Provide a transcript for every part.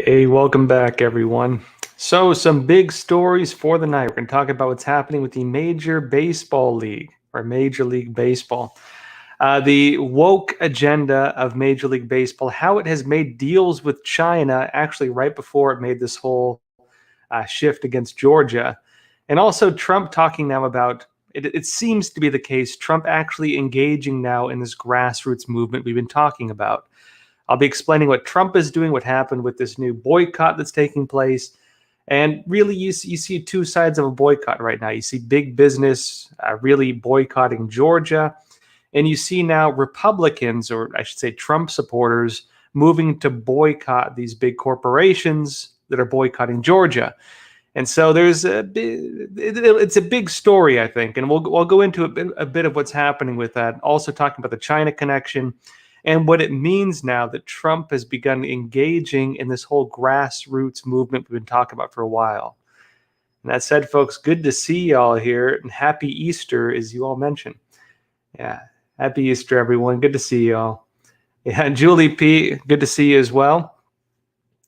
Hey, welcome back, everyone. So, some big stories for the night. We're going to talk about what's happening with the Major Baseball League or Major League Baseball. The woke agenda of Major League Baseball, how it has made deals with China actually right before it made this whole shift against Georgia. And also, Trump talking now about it seems to be the case, Trump actually engaging now in this grassroots movement we've been talking about. I'll be explaining what Trump is doing, what happened with this new boycott that's taking place. And really, you see two sides of a boycott right now. You see big business really boycotting Georgia. And you see now Republicans, or I should say Trump supporters, moving to boycott these big corporations that are boycotting Georgia. And so it's a big story, I think. And we'll go into a bit of what's happening with that. Also talking about the China connection and what it means now that Trump has begun engaging in this whole grassroots movement we've been talking about for a while. And that said, folks, good to see y'all here, and happy Easter, as you all mentioned. Yeah, happy Easter, everyone. Good to see y'all. Yeah, Julie P., good to see you as well.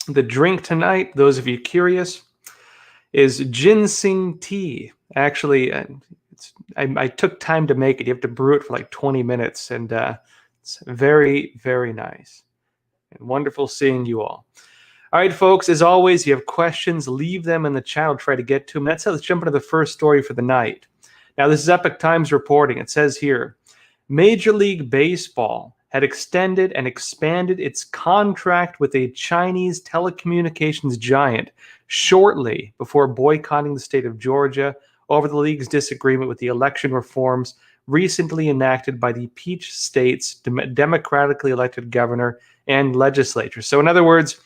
The drink tonight, those of you curious, is ginseng tea. Actually, I took time to make it. You have to brew it for like 20 minutes, and it's very, very nice and wonderful seeing you all. All right, folks, as always, you have questions, leave them in the chat. I'll try to get to them. That's how let's jump into the first story for the night. Now, this is Epoch Times reporting. It says here, Major League Baseball had extended and expanded its contract with a Chinese telecommunications giant shortly before boycotting the state of Georgia over the league's disagreement with the election reforms recently enacted by the Peach State's democratically elected governor and legislature. So in other words,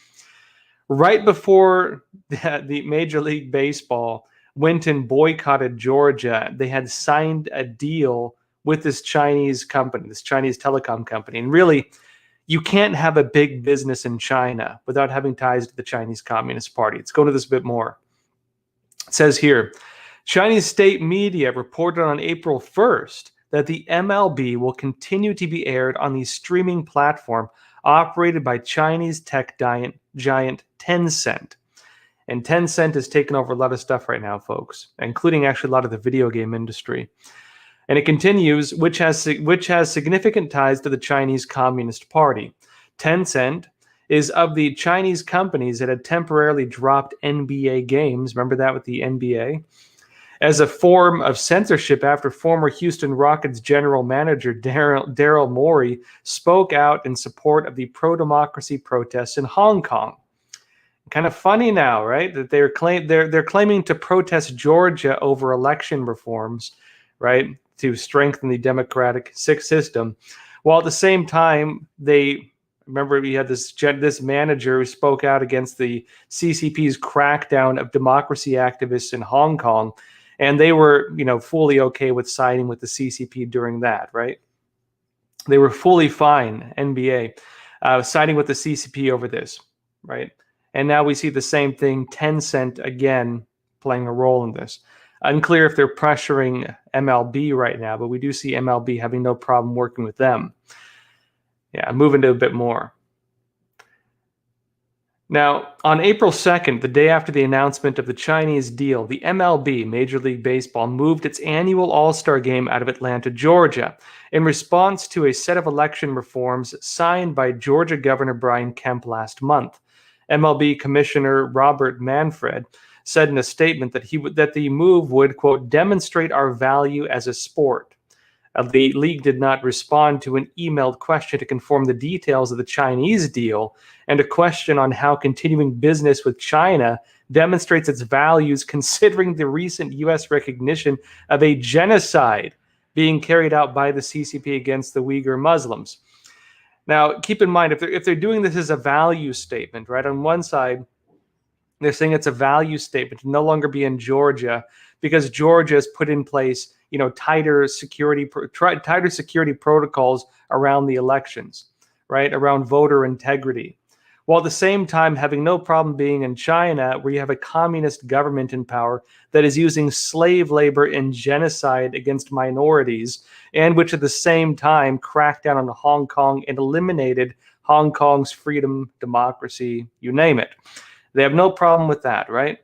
right before the Major League Baseball went and boycotted Georgia, they had signed a deal with this Chinese company, this Chinese telecom company. And really, you can't have a big business in China without having ties to the Chinese Communist Party. Let's go into this a bit more. It says here, Chinese state media reported on April 1st that the MLB will continue to be aired on the streaming platform operated by Chinese tech giant Tencent. And Tencent has taken over a lot of stuff right now, folks, including actually a lot of the video game industry. And it continues, which has significant ties to the Chinese Communist Party. Tencent is of the Chinese companies that had temporarily dropped NBA games, remember that with the NBA, as a form of censorship after former Houston Rockets general manager Daryl Morey spoke out in support of the pro-democracy protests in Hong Kong. Kind of funny now, right? That they're claiming to protest Georgia over election reforms, right, to strengthen the democratic system, while at the same time remember we had this manager who spoke out against the CCP's crackdown of democracy activists in Hong Kong. And they were, fully okay with siding with the CCP during that, right? They were fully fine, NBA, siding with the CCP over this, right? And now we see the same thing, Tencent again playing a role in this. Unclear if they're pressuring MLB right now, but we do see MLB having no problem working with them. Yeah, moving to a bit more. Now, on April 2nd, the day after the announcement of the Chinese deal, the MLB, Major League Baseball, moved its annual All-Star Game out of Atlanta, Georgia, in response to a set of election reforms signed by Georgia Governor Brian Kemp last month. MLB Commissioner Robert Manfred said in a statement that the move would, quote, demonstrate our value as a sport. The league did not respond to an emailed question to confirm the details of the Chinese deal and a question on how continuing business with China demonstrates its values considering the recent U.S. recognition of a genocide being carried out by the CCP against the Uyghur Muslims. Now, keep in mind, if they're doing this as a value statement, right, on one side, they're saying it's a value statement to no longer be in Georgia because Georgia has put in place tighter security protocols around the elections, right, around voter integrity, while at the same time having no problem being in China, where you have a communist government in power that is using slave labor and genocide against minorities, and which at the same time cracked down on Hong Kong and eliminated Hong Kong's freedom, democracy, you name it. They have no problem with that, right?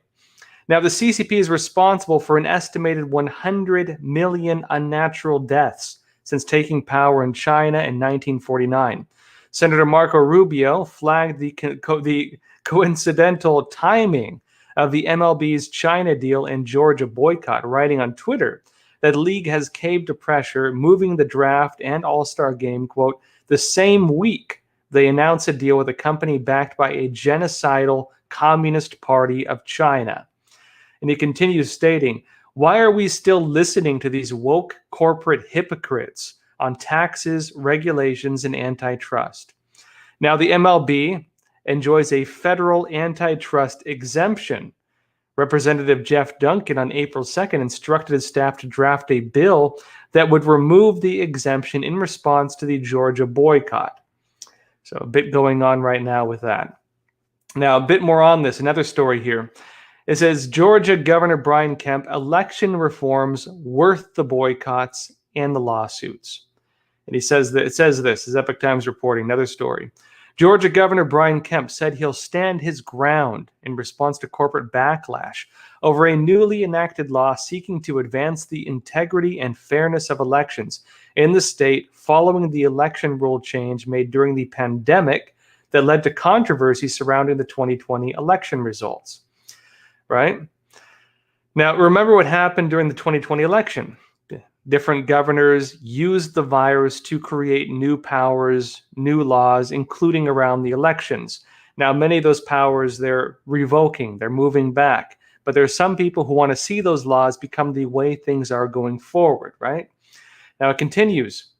Now, the CCP is responsible for an estimated 100 million unnatural deaths since taking power in China in 1949. Senator Marco Rubio flagged the coincidental timing of the MLB's China deal and Georgia boycott, writing on Twitter that the league has caved to pressure, moving the draft and All-Star game, quote, the same week they announced a deal with a company backed by a genocidal Communist Party of China. And he continues stating, why are we still listening to these woke corporate hypocrites on taxes, regulations, and antitrust? Now, the MLB enjoys a federal antitrust exemption. Representative Jeff Duncan on April 2nd instructed his staff to draft a bill that would remove the exemption in response to the Georgia boycott. So a bit going on right now with that. Now, a bit more on this, another story here. It says, Georgia Governor Brian Kemp, election reforms worth the boycotts and the lawsuits. And he says that, it says this is Epoch Times reporting, another story. Georgia Governor Brian Kemp said he'll stand his ground in response to corporate backlash over a newly enacted law seeking to advance the integrity and fairness of elections in the state following the election rule change made during the pandemic that led to controversy surrounding the 2020 election results. Right? Now, remember what happened during the 2020 election. Different governors used the virus to create new powers, new laws, including around the elections. Now, many of those powers they're revoking, they're moving back. But there are some people who want to see those laws become the way things are going forward, right? Now, it continues.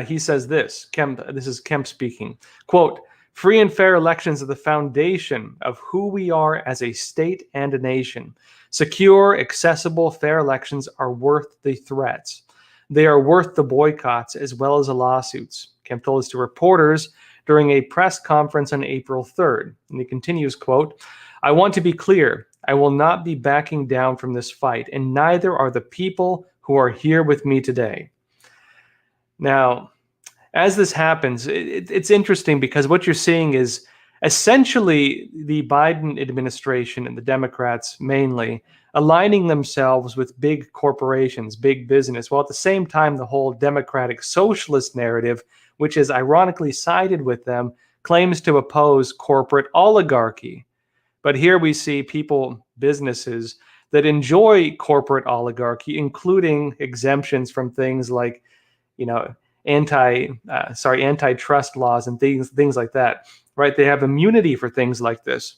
He says this, this is Kemp speaking, quote, free and fair elections are the foundation of who we are as a state and a nation. Secure, accessible, fair elections are worth the threats. They are worth the boycotts as well as the lawsuits, Kemp told us to reporters during a press conference on April 3rd. And he continues, quote, I want to be clear. I will not be backing down from this fight, and neither are the people who are here with me today. Now, as this happens, it's interesting because what you're seeing is essentially the Biden administration and the Democrats mainly aligning themselves with big corporations, big business, while at the same time the whole democratic socialist narrative, which is ironically sided with them, claims to oppose corporate oligarchy. But here we see people, businesses that enjoy corporate oligarchy, including exemptions from things like, antitrust laws and things like that, right? They have immunity for things like this.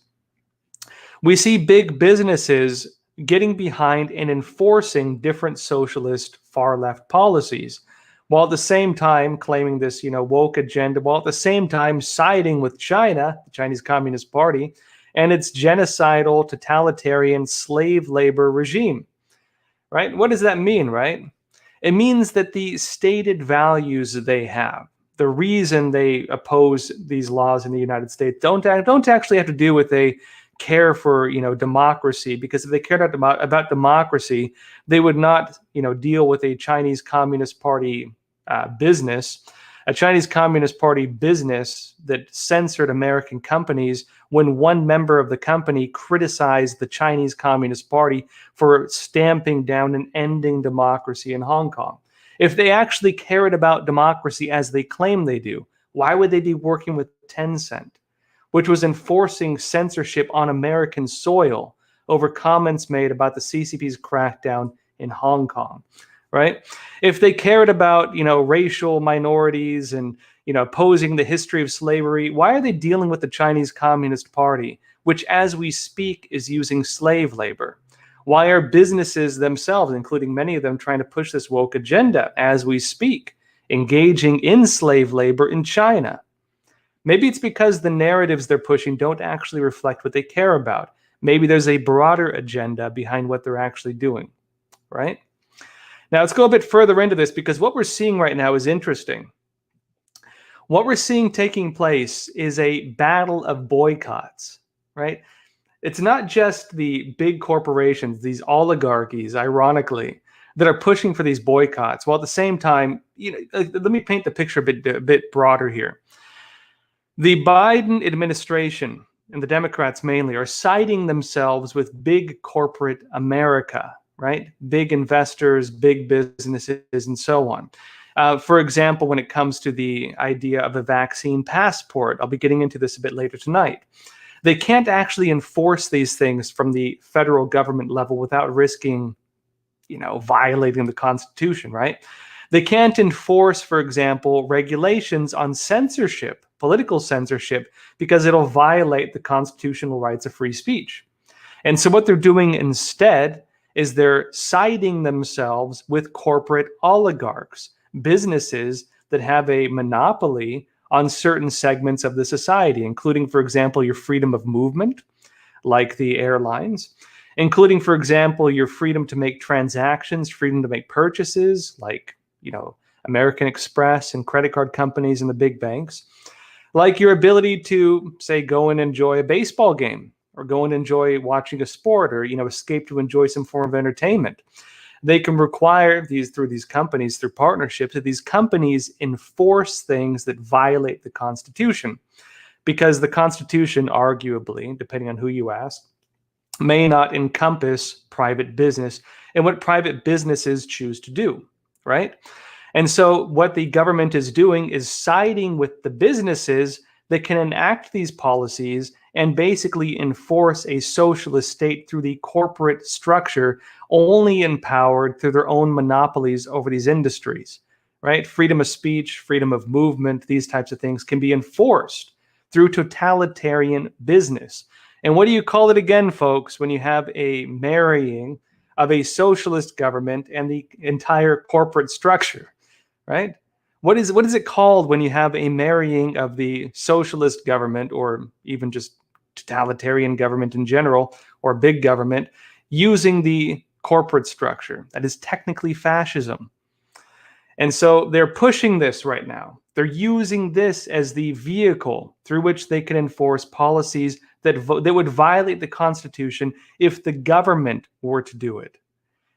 We see big businesses getting behind and enforcing different socialist far left policies, while at the same time claiming this, woke agenda, while at the same time siding with China, the Chinese Communist Party, and its genocidal, totalitarian slave labor regime, right? What does that mean, right? It means that the stated values they have, the reason they oppose these laws in the United States, don't actually have to do with a care for democracy. Because if they cared about democracy, they would not deal with a Chinese Communist Party business, a Chinese Communist Party business that censored American companies when one member of the company criticized the Chinese Communist Party for stamping down and ending democracy in Hong Kong. If they actually cared about democracy as they claim they do, why would they be working with Tencent, which was enforcing censorship on American soil over comments made about the CCP's crackdown in Hong Kong? Right? If they cared about, racial minorities and, opposing the history of slavery, why are they dealing with the Chinese Communist Party, which as we speak is using slave labor? Why are businesses themselves, including many of them, trying to push this woke agenda as we speak, engaging in slave labor in China? Maybe it's because the narratives they're pushing don't actually reflect what they care about. Maybe there's a broader agenda behind what they're actually doing, right? Now, let's go a bit further into this because what we're seeing right now is interesting. What we're seeing taking place is a battle of boycotts, right? It's not just the big corporations, these oligarchies, ironically, that are pushing for these boycotts. While at the same time, let me paint the picture a bit broader here. The Biden administration and the Democrats mainly are siding themselves with big corporate America, right? Big investors, big businesses, and so on. For example, when it comes to the idea of a vaccine passport, I'll be getting into this a bit later tonight. They can't actually enforce these things from the federal government level without risking, violating the Constitution, right? They can't enforce, for example, regulations on censorship, political censorship, because it'll violate the constitutional rights of free speech. And so what they're doing instead is they're siding themselves with corporate oligarchs, businesses that have a monopoly on certain segments of the society, including, for example, your freedom of movement, like the airlines, including, for example, your freedom to make transactions, freedom to make purchases, like, American Express and credit card companies and the big banks, like your ability to, say, go and enjoy a baseball game or go and enjoy watching a sport or, escape to enjoy some form of entertainment. They can require through these companies, through partnerships, that these companies enforce things that violate the Constitution, because the Constitution, arguably, depending on who you ask, may not encompass private business and what private businesses choose to do, right? And so what the government is doing is siding with the businesses that can enact these policies and basically enforce a socialist state through the corporate structure, only empowered through their own monopolies over these industries, right? Freedom of speech, freedom of movement, these types of things can be enforced through totalitarian business. And what do you call it again, folks, when you have a marrying of a socialist government and the entire corporate structure, right? What is it called when you have a marrying of the socialist government, or even just totalitarian government in general, or big government, using the corporate structure? That is technically fascism. And so they're pushing this right now. They're using this as the vehicle through which they can enforce policies that would violate the Constitution if the government were to do it.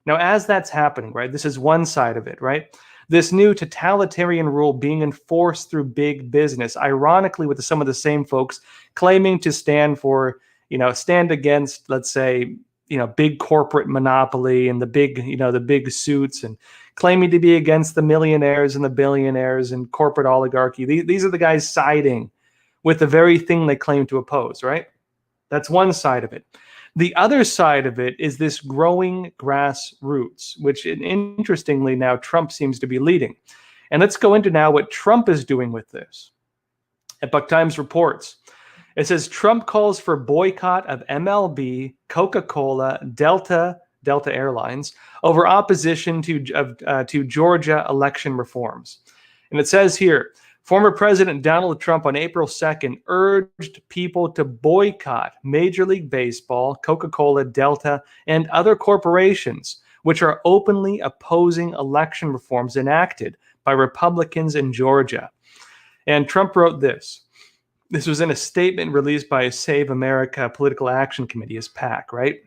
Now, as that's happening, right, this is one side of it, right? This new totalitarian rule being enforced through big business, ironically, with some of the same folks claiming to stand against, let's say, big corporate monopoly and the big suits, and claiming to be against the millionaires and the billionaires and corporate oligarchy. These are the guys siding with the very thing they claim to oppose, right? That's one side of it. The other side of it is this growing grassroots, which interestingly now Trump seems to be leading. And let's go into now what Trump is doing with this. Epoch Times reports, it says Trump calls for boycott of MLB, Coca-Cola, Delta Airlines over opposition to Georgia election reforms. And it says here, former President Donald Trump on April 2nd urged people to boycott Major League Baseball, Coca-Cola, Delta, and other corporations which are openly opposing election reforms enacted by Republicans in Georgia. And Trump wrote this. This was in a statement released by Save America Political Action Committee, his PAC, right?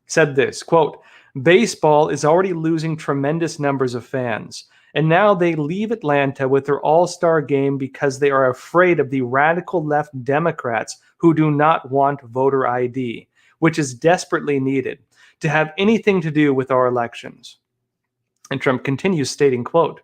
Said this, quote, baseball is already losing tremendous numbers of fans. And now they leave Atlanta with their all-star game because they are afraid of the radical left Democrats who do not want voter ID, which is desperately needed, to have anything to do with our elections. And Trump continues stating, quote,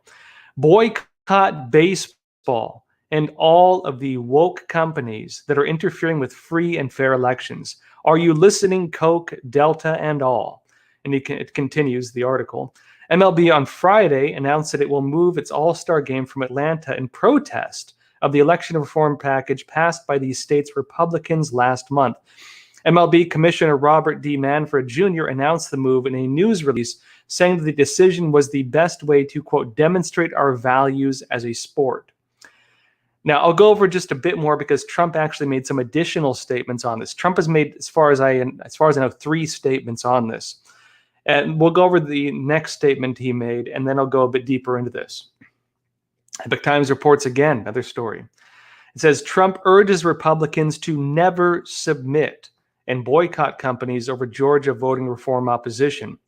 boycott baseball and all of the woke companies that are interfering with free and fair elections. Are you listening, Coke, Delta, and all? And it continues, the article. MLB on Friday announced that it will move its all-star game from Atlanta in protest of the election reform package passed by the state's Republicans last month. MLB Commissioner Robert D. Manfred Jr. announced the move in a news release, saying that the decision was the best way to, quote, demonstrate our values as a sport. Now, I'll go over just a bit more because Trump actually made some additional statements on this. Trump has made, as far as I know, 3 statements on this. And we'll go over the next statement he made, and then I'll go a bit deeper into this. Epoch Times reports again, another story. It says, Trump urges Republicans to never submit and boycott companies over Georgia voting reform opposition.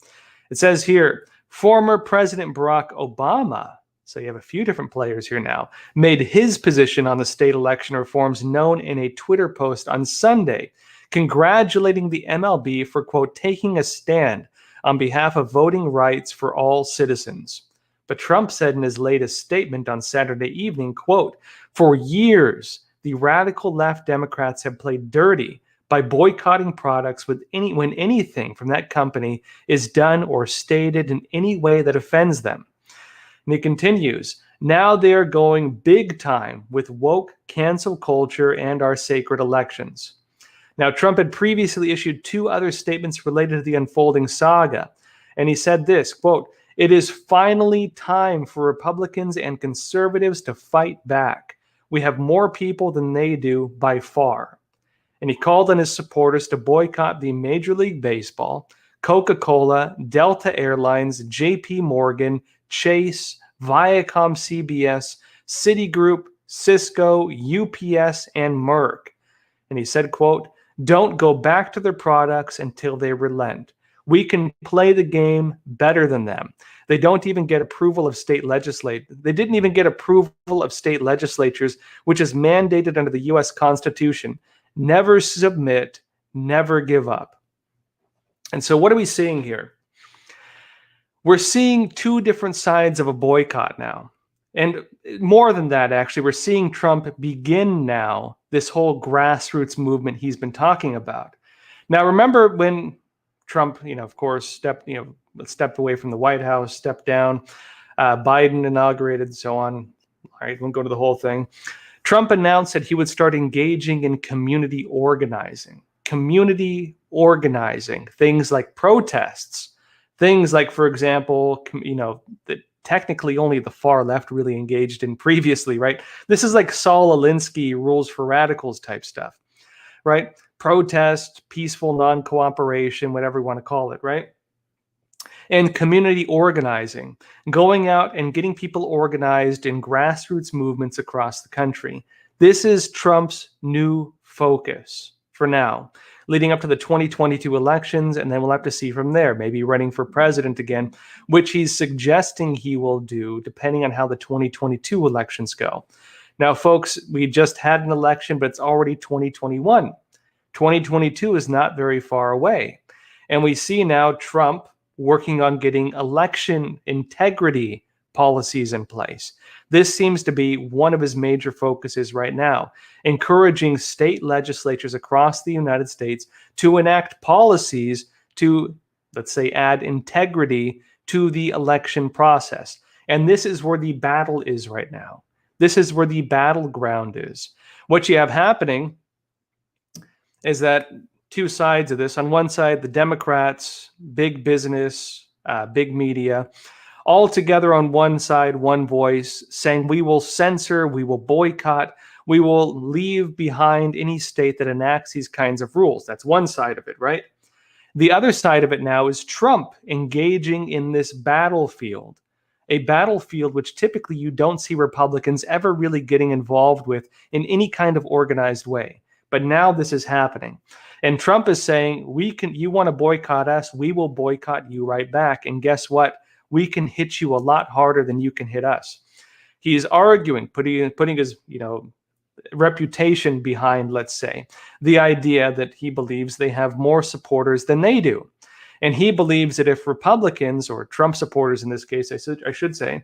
It says here, former President Barack Obama so you have a few different players here now, made his position on the state election reforms known in a Twitter post on Sunday, congratulating the MLB for, quote, taking a stand on behalf of voting rights for all citizens. But Trump said in his latest statement on Saturday evening, quote, for years, the radical left Democrats have played dirty by boycotting products when anything from that company is done or stated in any way that offends them. And he continues, now they are going big time with woke cancel culture and our sacred elections. Now, Trump had previously issued 2 other statements related to the unfolding saga. And he said this, quote, it is finally time for Republicans and conservatives to fight back. We have more people than they do by far. And he called on his supporters to boycott the Major League Baseball, Coca-Cola, Delta Airlines, JP Morgan, Chase, Viacom CBS, Citigroup, Cisco, UPS, and Merck. And he said, quote, don't go back to their products until they relent. We can play the game better than them. They don't even get approval of state legislators. They didn't even get approval of state legislatures, which is mandated under the U.S. Constitution. Never submit, never give up. And so what are we seeing here? We're seeing 2 different sides of a boycott now. And more than that, actually, we're seeing Trump begin now this whole grassroots movement he's been talking about. Now, remember when Trump, of course, stepped away from the White House, stepped down, Biden inaugurated, and so on. All right, we won't go to the whole thing. Trump announced that he would start engaging in community organizing. Community organizing, things like protests, things like, for example, that technically only the far left really engaged in previously, right? This is like Saul Alinsky rules for radicals type stuff, right? Protest, peaceful non-cooperation, whatever you want to call it, right? And community organizing, going out and getting people organized in grassroots movements across the country. This is Trump's new focus for now, leading up to the 2022 elections, and then we'll have to see from there, maybe running for president again, which he's suggesting he will do depending on how the 2022 elections go. Now, folks, we just had an election, but it's already 2021. 2022 is not very far away. And we see now Trump working on getting election integrity policies in place. This seems to be one of his major focuses right now, encouraging state legislatures across the United States to enact policies to, let's say, add integrity to the election process. And this is where the battle is right now. This is where the battleground is. What you have happening is that 2 sides of this. On one side, the Democrats, big business, big media, all together on one side, one voice, saying we will censor, we will boycott, we will leave behind any state that enacts these kinds of rules. That's one side of it, right? The other side of it now is Trump engaging in this battlefield, a battlefield which typically you don't see Republicans ever really getting involved with in any kind of organized way. But now this is happening. And Trump is saying, you want to boycott us, we will boycott you right back. And guess what? We can hit you a lot harder than you can hit us. He's arguing, putting his, reputation behind, let's say, the idea that he believes they have more supporters than they do. And he believes that if Republicans, or Trump supporters in this case, I should say,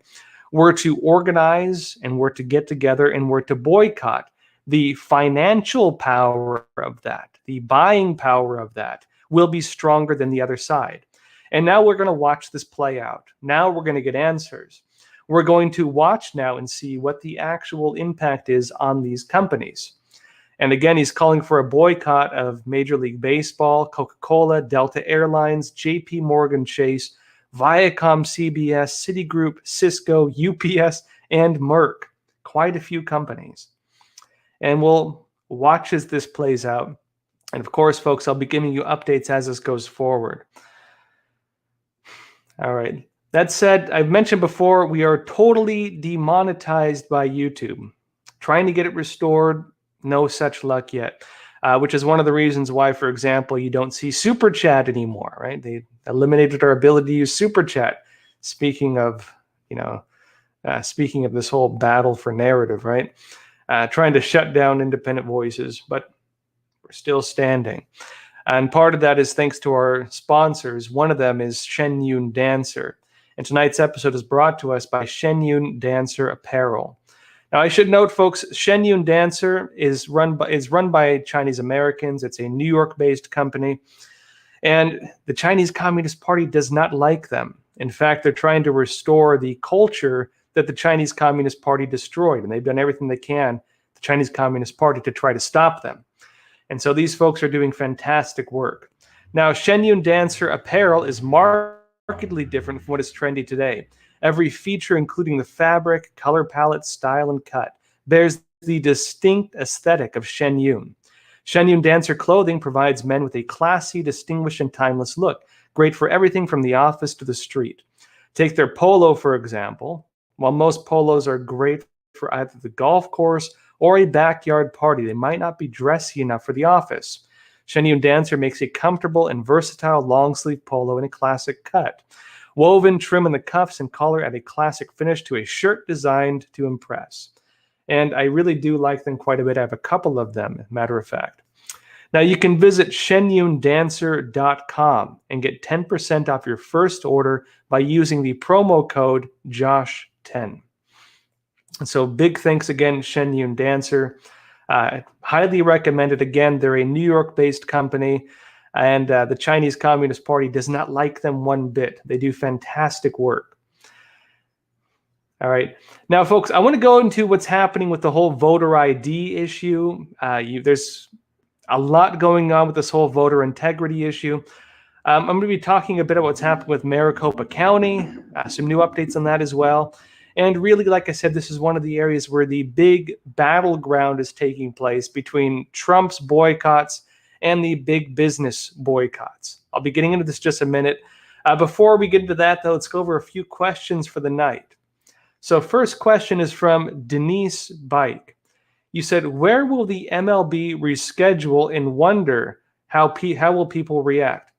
were to organize and were to get together and were to boycott, the financial power of that, the buying power of that, will be stronger than the other side. And now we're going to watch this play out. Now we're going to get answers. We're going to watch now and see what the actual impact is on these companies. And again, he's calling for a boycott of Major League Baseball, Coca-Cola, Delta Airlines, JP Morgan Chase, Viacom CBS, Citigroup, Cisco, UPS, and Merck. Quite a few companies. And we'll watch as this plays out. And of course, folks, I'll be giving you updates as this goes forward. All right. That said, I've mentioned before, we are totally demonetized by YouTube. Trying to get it restored, no such luck yet, which is one of the reasons why, for example, you don't see Super Chat anymore, right? They eliminated our ability to use Super Chat. Speaking of, Speaking of this whole battle for narrative, right? Trying to shut down independent voices, but we're still standing. And part of that is thanks to our sponsors. One of them is Shen Yun Dancer. And tonight's episode is brought to us by Shen Yun Dancer Apparel. Now, I should note, folks, Shen Yun Dancer is run by Chinese Americans. It's a New York-based company. And the Chinese Communist Party does not like them. In fact, they're trying to restore the culture that the Chinese Communist Party destroyed. And they've done everything they can, the Chinese Communist Party, to try to stop them. And so these folks are doing fantastic work. Now, Shen Yun Dancer Apparel is markedly different from what is trendy today. Every feature, including the fabric, color palette, style, and cut, bears the distinct aesthetic of Shen Yun. Shen Yun Dancer clothing provides men with a classy, distinguished, and timeless look, great for everything from the office to the street. Take their polo, for example. While most polos are great for either the golf course or a backyard party, they might not be dressy enough for the office. Shen Yun Dancer makes a comfortable and versatile long-sleeve polo in a classic cut. Woven trim in the cuffs and collar add a classic finish to a shirt designed to impress. And I really do like them quite a bit. I have a couple of them, matter of fact. Now, you can visit shenyundancer.com and get 10% off your first order by using the promo code JOSH10. So big thanks again, Shen Yun Dancer. Highly recommended. Again, they're a New York-based company, and the Chinese Communist Party does not like them one bit. They do fantastic work. All right. Now, folks, I want to go into what's happening with the whole voter ID issue. There's a lot going on with this whole voter integrity issue. I'm going to be talking a bit about what's happened with Maricopa County, some new updates on that as well. And really, like I said, this is one of the areas where the big battleground is taking place between Trump's boycotts and the big business boycotts. I'll be getting into this just a minute. Before we get into that, though, let's go over a few questions for the night. So first question is from Denise Bike. You said, where will the MLB reschedule, and wonder how will people react?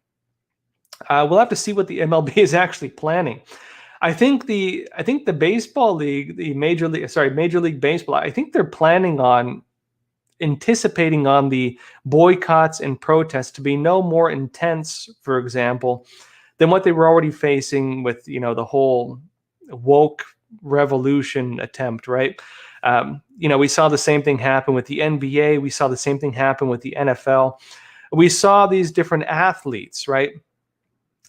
We'll have to see what the MLB is actually planning. I think the baseball league, Major League Baseball, I think they're planning on anticipating on the boycotts and protests to be no more intense, for example, than what they were already facing with, the whole woke revolution attempt, right? We saw the same thing happen with the NBA. We saw the same thing happen with the NFL. We saw these different athletes, right?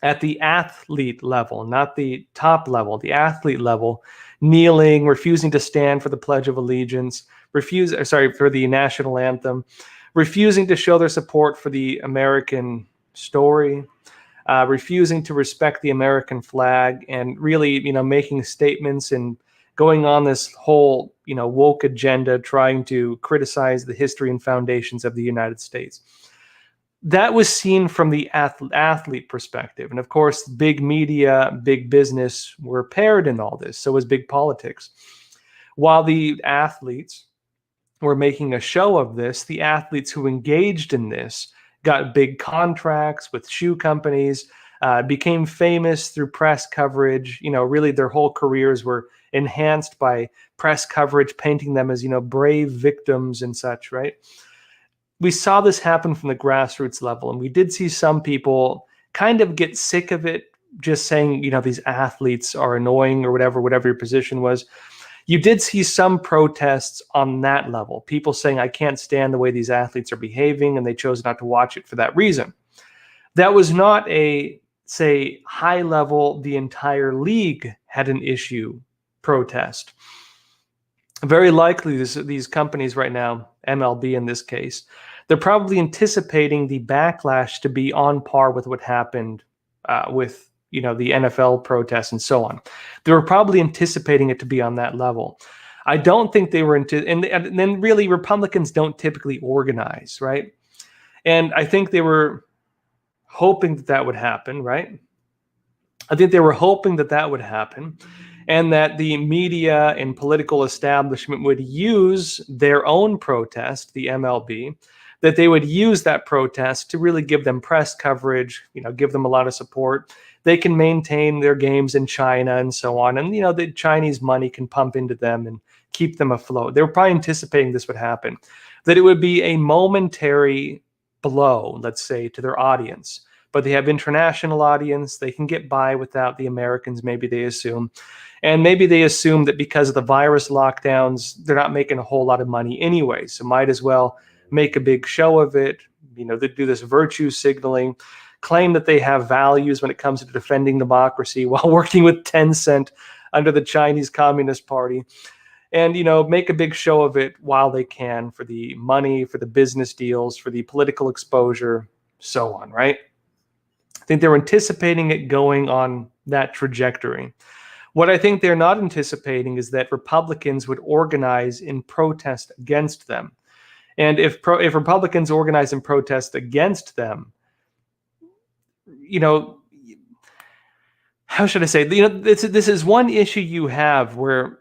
At the athlete level, not the top level, the athlete level, kneeling, refusing to stand for the Pledge of Allegiance, for the national anthem, refusing to show their support for the American story, refusing to respect the American flag, and really, making statements and going on this whole, woke agenda, trying to criticize the history and foundations of the United States. That was seen from the athlete perspective. And of course, big media, big business were paired in all this. So was big politics. While the athletes were making a show of this, the athletes who engaged in this got big contracts with shoe companies, became famous through press coverage. Really their whole careers were enhanced by press coverage, painting them as, brave victims and such, right? We saw this happen from the grassroots level, and we did see some people kind of get sick of it, just saying, these athletes are annoying or whatever your position was. You did see some protests on that level, people saying, I can't stand the way these athletes are behaving, and they chose not to watch it for that reason. That was not a, say, high level, the entire league had an issue protest. Very likely these companies right now, MLB in this case, they're probably anticipating the backlash to be on par with what happened with the NFL protests and so on. They were probably anticipating it to be on that level. I don't think they were and then really Republicans don't typically organize, right? And I think they were hoping that would happen, right? I think they were hoping that would happen, and that the media and political establishment would use their own protest, the MLB, that they would use that protest to really give them press coverage, give them a lot of support. they can maintain their games in China and so on. And, the Chinese money can pump into them and keep them afloat. They were probably anticipating this would happen, that it would be a momentary blow, let's say, to their audience. But they have international audience. They can get by without the Americans, maybe they assume. And maybe they assume that because of the virus lockdowns, they're not making a whole lot of money anyway. So might as well make a big show of it. They do this virtue signaling, claim that they have values when it comes to defending democracy while working with Tencent under the Chinese Communist Party. And, make a big show of it while they can for the money, for the business deals, for the political exposure, so on, right? I think they're anticipating it going on that trajectory. What I think they're not anticipating is that Republicans would organize in protest against them. And if Republicans organize in protest against them, how should I say? This is one issue you have where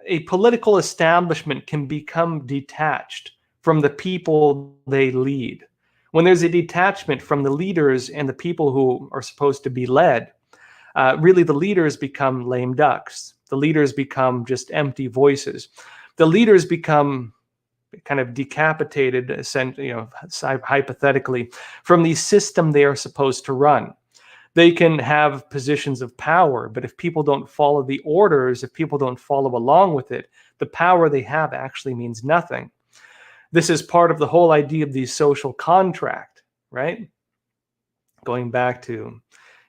a political establishment can become detached from the people they lead. When there's a detachment from the leaders and the people who are supposed to be led, really the leaders become lame ducks. The leaders become just empty voices. The leaders become kind of decapitated, hypothetically, from the system they are supposed to run. They can have positions of power, but if people don't follow the orders, if people don't follow along with it, the power they have actually means nothing. This is part of the whole idea of the social contract, right? Going back to,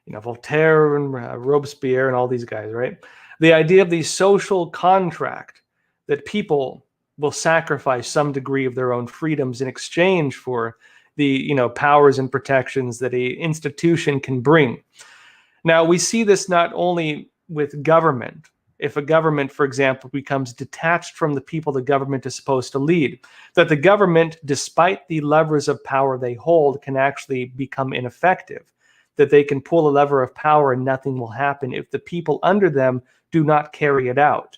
Voltaire and Robespierre and all these guys, right? The idea of the social contract, that people will sacrifice some degree of their own freedoms in exchange for the powers and protections that a institution can bring. Now, we see this not only with government. If a government, for example, becomes detached from the people the government is supposed to lead, that the government, despite the levers of power they hold, can actually become ineffective, that they can pull a lever of power and nothing will happen if the people under them do not carry it out.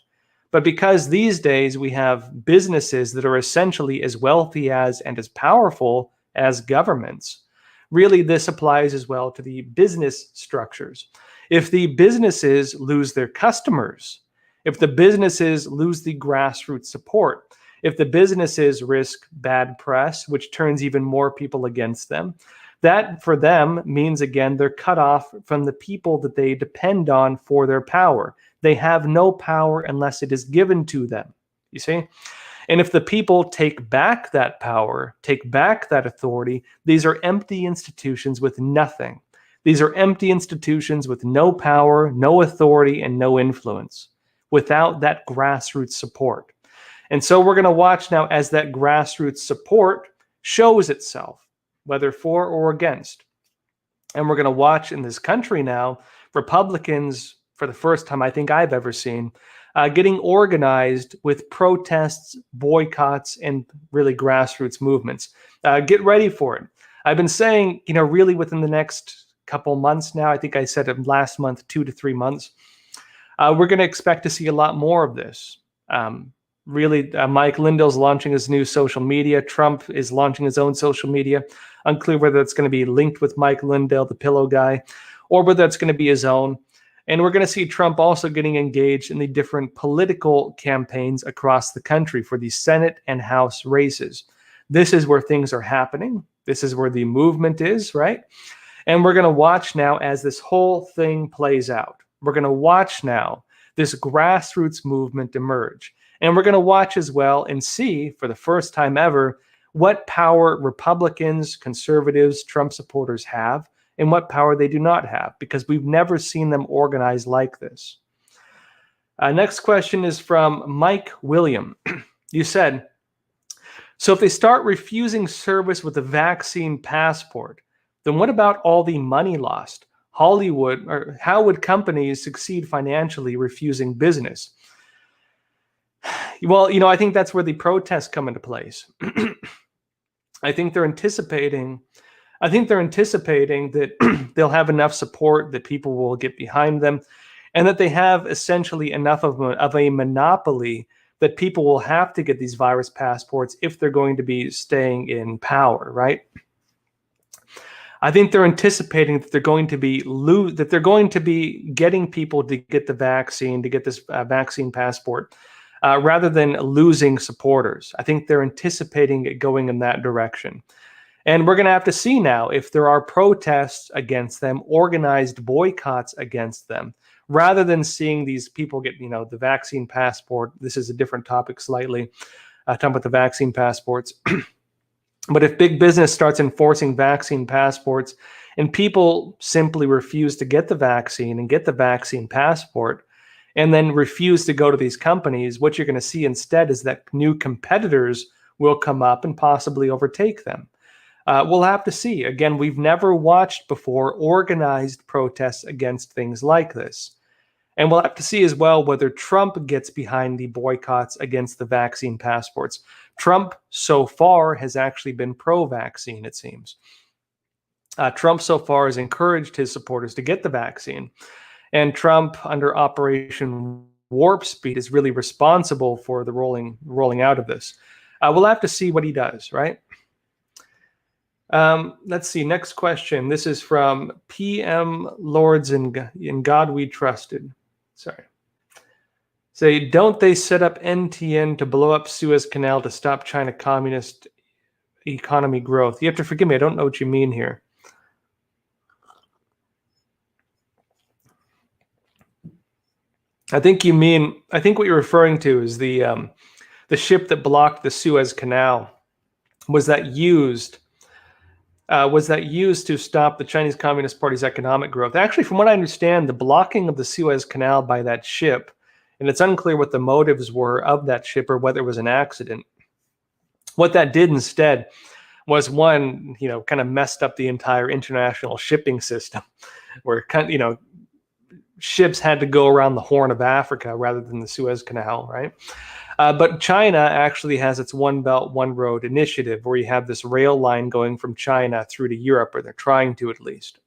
But because these days we have businesses that are essentially as wealthy as and as powerful as governments, really this applies as well to the business structures. If the businesses lose their customers, if the businesses lose the grassroots support, if the businesses risk bad press, which turns even more people against them, that for them means, again, they're cut off from the people that they depend on for their power. They have no power unless it is given to them, you see? And if the people take back that power, take back that authority, these are empty institutions with nothing. These are empty institutions with no power, no authority, and no influence without that grassroots support. And so we're going to watch now as that grassroots support shows itself, whether for or against. And we're going to watch in this country now, Republicans, for the first time I think I've ever seen, getting organized with protests, boycotts, and really grassroots movements. Get ready for it. I've been saying, really within the next couple months now, I think I said it last month, 2 to 3 months, we're going to expect to see a lot more of this. Mike Lindell's launching his new social media. Trump is launching his own social media. Unclear whether it's going to be linked with Mike Lindell, the pillow guy, or whether it's going to be his own. And we're going to see Trump also getting engaged in the different political campaigns across the country for the Senate and House races. This is where things are happening. This is where the movement is, right? And we're going to watch now as this whole thing plays out. We're going to watch now this grassroots movement emerge. And we're going to watch as well and see, for the first time ever, what power Republicans, conservatives, Trump supporters have and what power they do not have, because we've never seen them organize like this. Next question is from Mike William. You said, so if they start refusing service with a vaccine passport, then what about all the money lost? Hollywood, or how would companies succeed financially refusing business? Well, I think that's where the protests come into place. I think they're anticipating that they'll have enough support that people will get behind them, and that they have essentially enough of a monopoly that people will have to get these virus passports if they're going to be staying in power, right? I think they're anticipating that they're going to be getting people to get the vaccine, to get this vaccine passport, rather than losing supporters. I think they're anticipating it going in that direction. And we're going to have to see now if there are protests against them, organized boycotts against them, rather than seeing these people get, the vaccine passport. This is a different topic slightly, talking about the vaccine passports. But if big business starts enforcing vaccine passports and people simply refuse to get the vaccine and get the vaccine passport and then refuse to go to these companies, what you're going to see instead is that new competitors will come up and possibly overtake them. We'll have to see. Again, we've never watched before organized protests against things like this. And we'll have to see as well whether Trump gets behind the boycotts against the vaccine passports. Trump so far has actually been pro-vaccine, it seems. Trump so far has encouraged his supporters to get the vaccine. And Trump, under Operation Warp Speed, is really responsible for the rolling out of this. We'll have to see what he does, right? Let's see. Next question. This is from PM Lords in God We Trusted. Sorry. Say, don't they set up NTN to blow up Suez Canal to stop China communist economy growth? You have to forgive me. I don't know what you mean here. I think what you're referring to is the ship that blocked the Suez Canal. Was that used to stop the Chinese Communist Party's economic growth? Actually, from what I understand, the blocking of the Suez Canal by that ship, and it's unclear what the motives were of that ship or whether it was an accident. What that did instead was, one, kind of messed up the entire international shipping system, where ships had to go around the Horn of Africa rather than the Suez Canal, right? But China actually has its One Belt, One Road initiative, where you have this rail line going from China through to Europe, or they're trying to at least.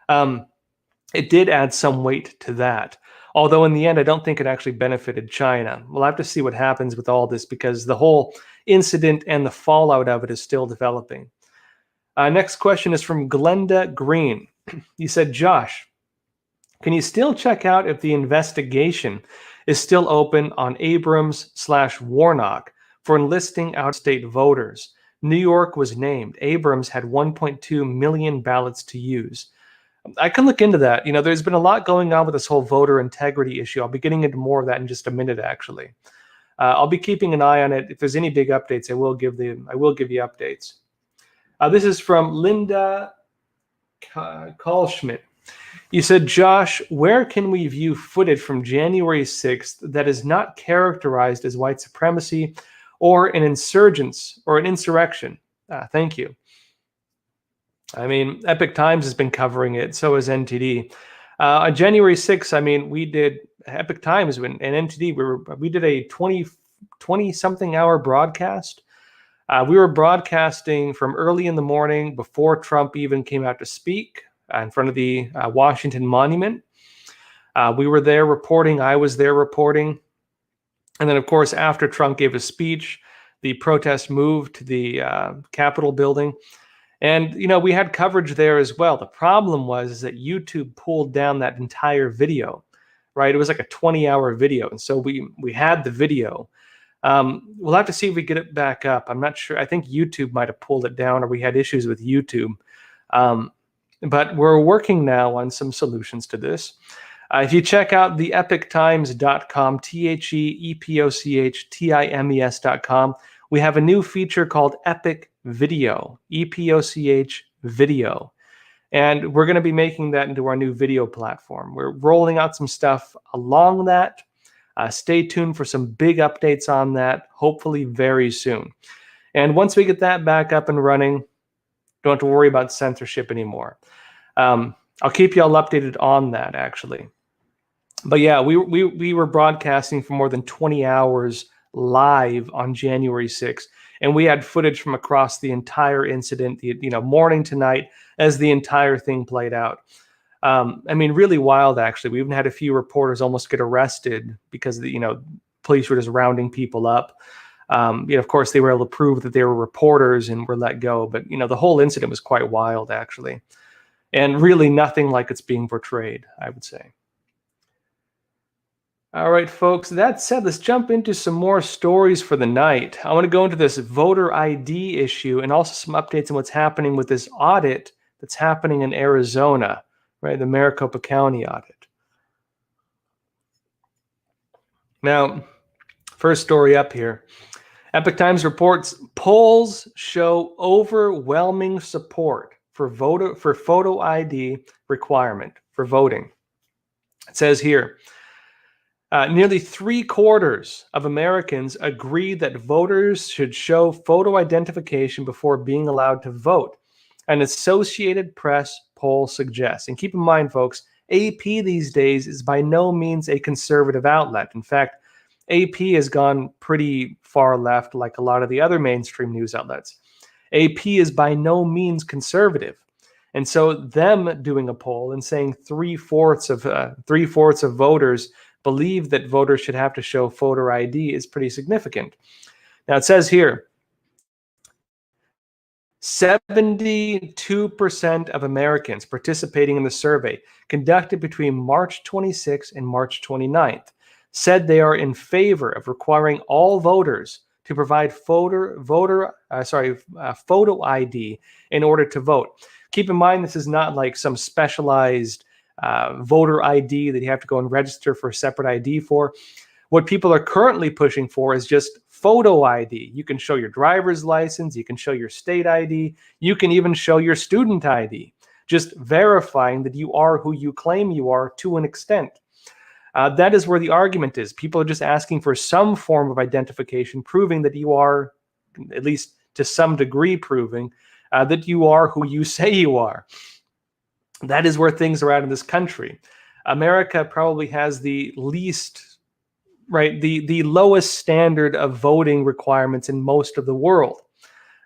It did add some weight to that. Although in the end, I don't think it actually benefited China. We'll have to see what happens with all this, because the whole incident and the fallout of it is still developing. Next question is from Glenda Green. He said, Josh, can you still check out if the investigation is still open on Abrams/Warnock for enlisting out-of-state voters? New York was named. Abrams had 1.2 million ballots to use. I can look into that. There's been a lot going on with this whole voter integrity issue. I'll be getting into more of that in just a minute, actually. I'll be keeping an eye on it. If there's any big updates, I will give you updates. This is from Linda Kalschmidt. You said, Josh, where can we view footage from January 6th that is not characterized as white supremacy or an insurrection? Thank you. I mean, Epic Times has been covering it. So has NTD. On January 6th, we did Epic Times and NTD. We did a 20 something hour broadcast. We were broadcasting from early in the morning before Trump even came out to speak in front of the Washington Monument. We were there reporting. I was there reporting. And then, of course, after Trump gave his speech, the protest moved to the Capitol building. And, we had coverage there as well. The problem was that YouTube pulled down that entire video, right? It was like a 20-hour video. And so we had the video. We'll have to see if we get it back up. I'm not sure. I think YouTube might have pulled it down, or we had issues with YouTube. But we're working now on some solutions to this. If you check out the epictimes.com, TheEpochTimes.com, we have a new feature called Epic Video, EPOCH Video. And we're going to be making that into our new video platform. We're rolling out some stuff along that. Stay tuned for some big updates on that, hopefully very soon. And once we get that back up and running, don't have to worry about censorship anymore. I'll keep you all updated on that, actually. But yeah, we were broadcasting for more than 20 hours live on January 6th. And we had footage from across the entire incident, morning to night, as the entire thing played out. Really wild, actually. We even had a few reporters almost get arrested because police were just rounding people up. Of course, they were able to prove that they were reporters and were let go. But, the whole incident was quite wild, actually. And really nothing like it's being portrayed, I would say. All right, folks, that said, let's jump into some more stories for the night. I want to go into this voter ID issue and also some updates on what's happening with this audit that's happening in Arizona, right? The Maricopa County audit. Now, first story up here. Epoch Times reports polls show overwhelming support for photo ID requirement for voting. It says here, nearly 3/4 of Americans agree that voters should show photo identification before being allowed to vote. An Associated Press poll suggests. And keep in mind, folks, AP these days is by no means a conservative outlet. In fact, AP has gone pretty far left, like a lot of the other mainstream news outlets. AP is by no means conservative. And so them doing a poll and saying 3/4 of voters believe that voters should have to show photo ID is pretty significant. Now it says here, 72% of Americans participating in the survey conducted between March 26 and March 29th said they are in favor of requiring all voters to provide photo ID in order to vote. Keep in mind, this is not like some specialized voter ID that you have to go and register for a separate ID for. What people are currently pushing for is just photo ID. You can show your driver's license, you can show your state ID, you can even show your student ID, just verifying that you are who you claim you are to an extent. That is where the argument is. People are just asking for some form of identification, proving that you are, at least to some degree, proving that you are who you say you are. That is where things are at in this country. America probably has the least, right, the lowest standard of voting requirements in most of the world.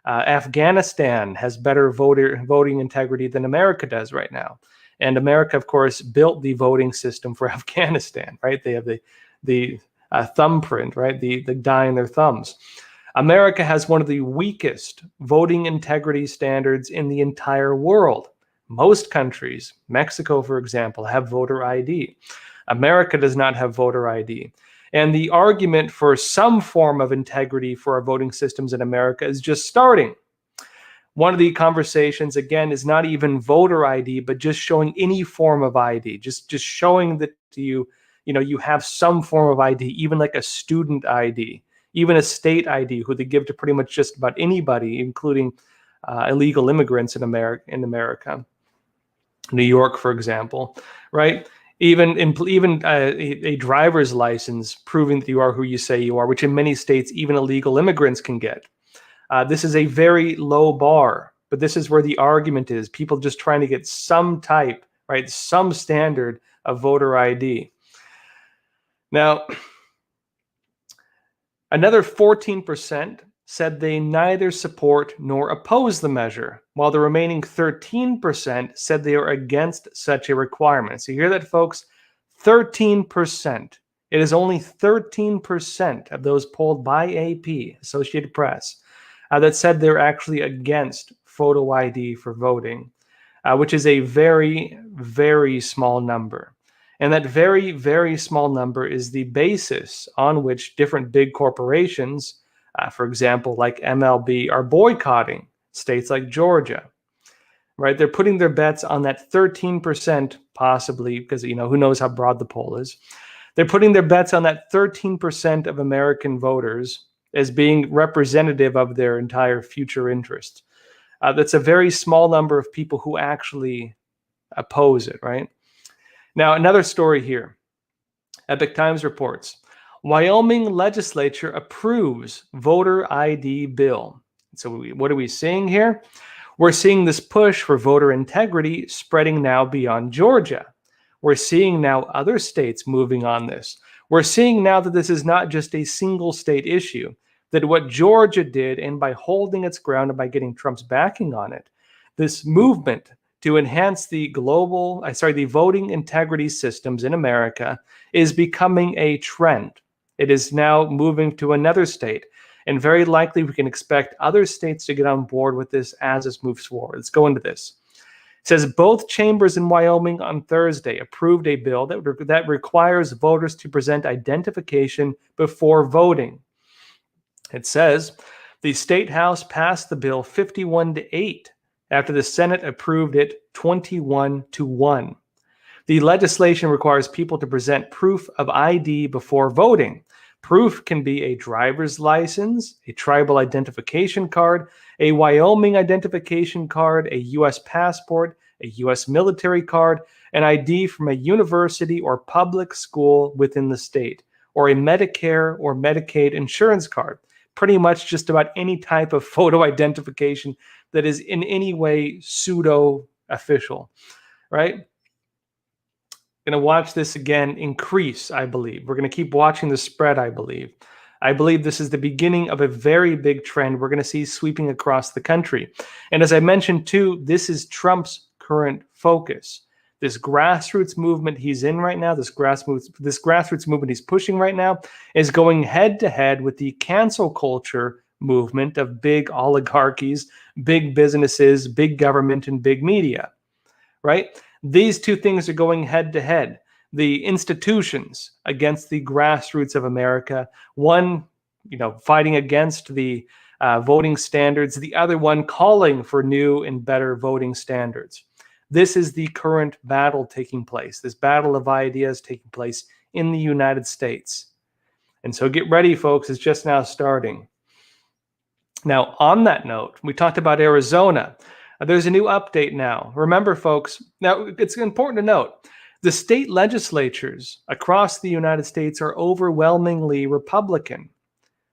Afghanistan has better voting integrity than America does right now. And America, of course, built the voting system for Afghanistan, right? They have the thumbprint, right? The dye in their thumbs. America has one of the weakest voting integrity standards in the entire world. Most countries, Mexico, for example, have voter ID. America does not have voter ID. And the argument for some form of integrity for our voting systems in America is just starting. One of the conversations, again, is not even voter ID, but just showing any form of ID, just showing that you have some form of ID, even like a student ID, even a state ID, who they give to pretty much just about anybody, including illegal immigrants in America. New York, for example, right? Even a driver's license proving that you are who you say you are, which in many states even illegal immigrants can get. This is a very low bar, but this is where the argument is. People just trying to get some type, right, some standard of voter ID. Now, another 14% said they neither support nor oppose the measure, while the remaining 13% said they are against such a requirement. So you hear that, folks? 13%. It is only 13% of those polled by AP, Associated Press, that said they're actually against photo ID for voting, which is a very, very small number. And that very, very small number is the basis on which different big corporations, for example, like MLB, are boycotting states like Georgia, right? They're putting their bets on that 13%, possibly, because, who knows how broad the poll is. They're putting their bets on that 13% of American voters as being representative of their entire future interests. That's a very small number of people who actually oppose it, right? Now, another story here. Epoch Times reports, Wyoming legislature approves voter ID bill. So what are we seeing here? We're seeing this push for voter integrity spreading now beyond Georgia. We're seeing now other states moving on this. We're seeing now that this is not just a single state issue, that what Georgia did, and by holding its ground and by getting Trump's backing on it, this movement to enhance the voting integrity systems in America is becoming a trend. It is now moving to another state. And very likely we can expect other states to get on board with this as this moves forward. Let's go into this. It says both chambers in Wyoming on Thursday approved a bill that requires voters to present identification before voting. It says the state house passed the bill 51-8 after the Senate approved it 21-1. The legislation requires people to present proof of ID before voting. Proof can be a driver's license, a tribal identification card, a Wyoming identification card, a U.S. passport, a U.S. military card, an ID from a university or public school within the state, or a Medicare or Medicaid insurance card. Pretty much just about any type of photo identification that is in any way pseudo-official, right? Going to watch this again increase, I believe. We're going to keep watching the spread, I believe. I believe this is the beginning of a very big trend we're going to see sweeping across the country. And as I mentioned too, this is Trump's current focus. This grassroots movement he's in right now, this grassroots movement he's pushing right now, is going head to head with the cancel culture movement of big oligarchies, big businesses, big government, and big media, right? These two things are going head to head. The institutions against the grassroots of America, one, fighting against the voting standards, the other one calling for new and better voting standards. This is the current battle taking place, this battle of ideas taking place in the United States. And so get ready, folks, it's just now starting. Now, on that note, we talked about Arizona. There's a new update now. Remember, folks, now it's important to note, the state legislatures across the United States are overwhelmingly Republican,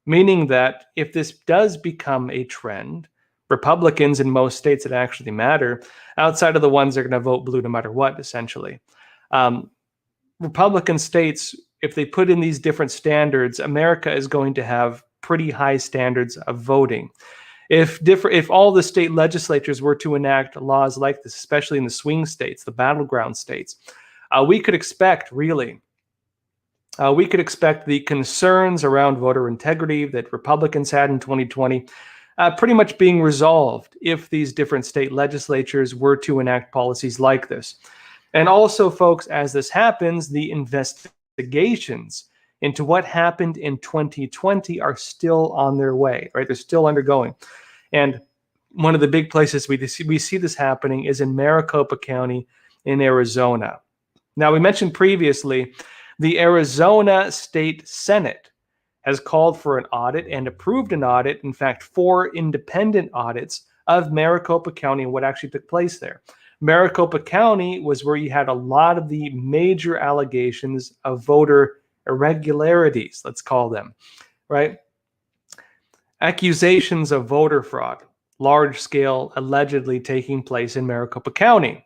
meaning that if this does become a trend, Republicans in most states that actually matter, outside of the ones that are going to vote blue no matter what, essentially, Republican states, if they put in these different standards, America is going to have pretty high standards of voting. If all the state legislatures were to enact laws like this, especially in the swing states, the battleground states, we could expect the concerns around voter integrity that Republicans had in 2020 pretty much being resolved if these different state legislatures were to enact policies like this. And also, folks, as this happens, the investigations into what happened in 2020 are still on their way, right? They're still undergoing. And one of the big places we see this happening is in Maricopa County in Arizona. Now, we mentioned previously, the Arizona State Senate has called for an audit and approved an audit, in fact, 4 independent audits of Maricopa County and what actually took place there. Maricopa County was where you had a lot of the major allegations of voter irregularities, let's call them, right? Accusations of voter fraud, large scale, allegedly taking place in Maricopa County.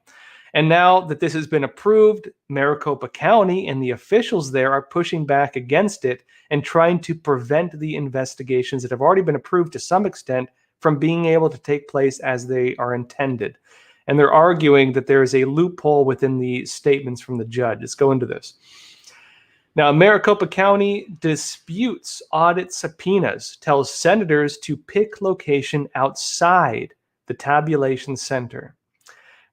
And now that this has been approved, Maricopa County and the officials there are pushing back against it and trying to prevent the investigations that have already been approved to some extent from being able to take place as they are intended. And they're arguing that there is a loophole within the statements from the judge. Let's go into this. Now, Maricopa County disputes audit subpoenas, tells senators to pick location outside the tabulation center.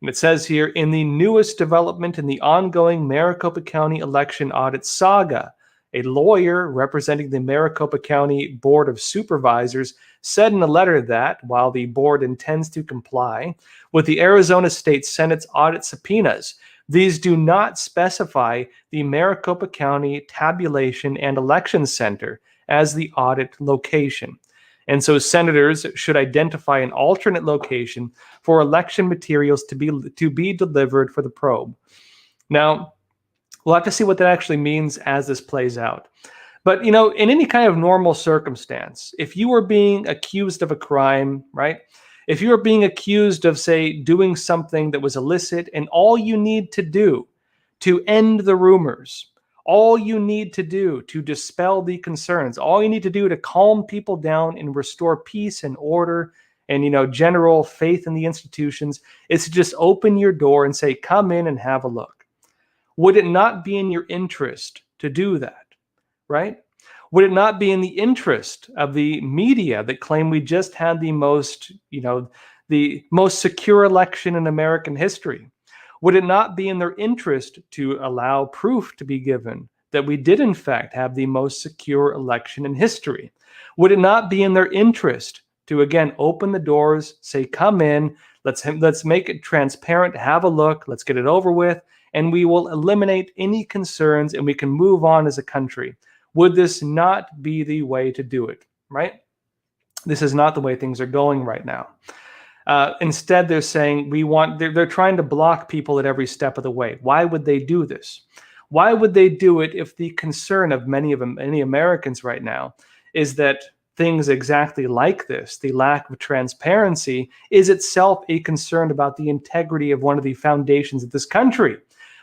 And it says here, in the newest development in the ongoing Maricopa County election audit saga, a lawyer representing the Maricopa County Board of Supervisors said in a letter that, while the board intends to comply with the Arizona State Senate's audit subpoenas, these do not specify the Maricopa County Tabulation and Election Center as the audit location. And so senators should identify an alternate location for election materials to be delivered for the probe. Now, we'll have to see what that actually means as this plays out. But, in any kind of normal circumstance, if you were being accused of a crime, right? If you were being accused of, say, doing something that was illicit, and all you need to do to end the rumors, all you need to do to dispel the concerns, all you need to do to calm people down and restore peace and order and, general faith in the institutions is to just open your door and say, come in and have a look. Would it not be in your interest to do that, right? Would it not be in the interest of the media that claim we just had the most, the most secure election in American history? Would it not be in their interest to allow proof to be given that we did in fact have the most secure election in history? Would it not be in their interest to again open the doors, say, come in, let's make it transparent, have a look, let's get it over with, and we will eliminate any concerns and we can move on as a country? Would this not be the way to do it, right? This is not the way things are going right now. Instead, they're saying they're trying to block people at every step of the way. Why would they do this? Why would they do it if the concern of many Americans right now is that things exactly like this, the lack of transparency, is itself a concern about the integrity of one of the foundations of this country,